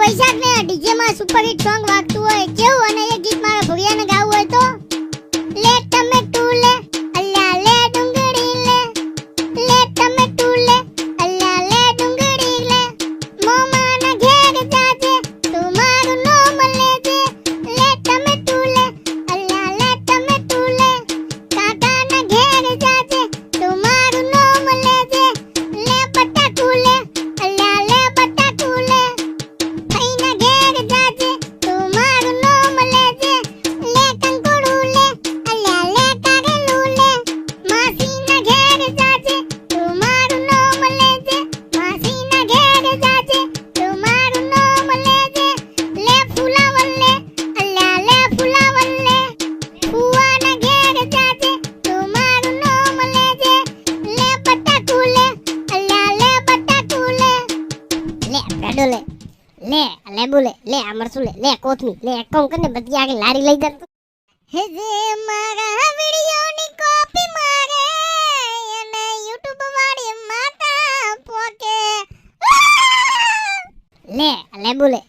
વૈશાખ ને ડીજે માં super hit song વાગતું હોય કેવું, અને એ ગીત મારા ભોળિયાને ગાવું હોય તો લે ટમેટું લે અલ્યા લે ડુંગળી લે ટમેટું લે અલ્યા લે ડુંગળી લે મોમાના ઘેર જાજે તું મારું નામ લેજે લે ટમેટું લે અલ્યા લે ટમેટું લે કાકાના ઘેર જાજે તું મારું નામ લેજે લે બટાકું લે અલ્યા લે બટાકું લે ફઈના ઘેર જાજે તું મારું નામ લેજે લે કંકોડું લે અલ્યા લે કારેલું લે માસીના ઘેર જાજે તું મારું નામ લેજે માસીના ઘેર જાજે તું મારું નામ લેજે લે ફુલાવર લે અલ્યા લે ફુલાવર લે ફુવાના ઘેર જાજે તું મારું નામ લેજે લે બટાકું લે અલ્યા લે બટાકું લે બ્રેડો લે લેબુ લે અમરસું લે કોથમી લે કોમ કરીને બધી આગળ લારી લઈ દે હે જે મારા વિડિયોની કોપી મારે અને YouTube વાળી માતા પોકે લેબુ લે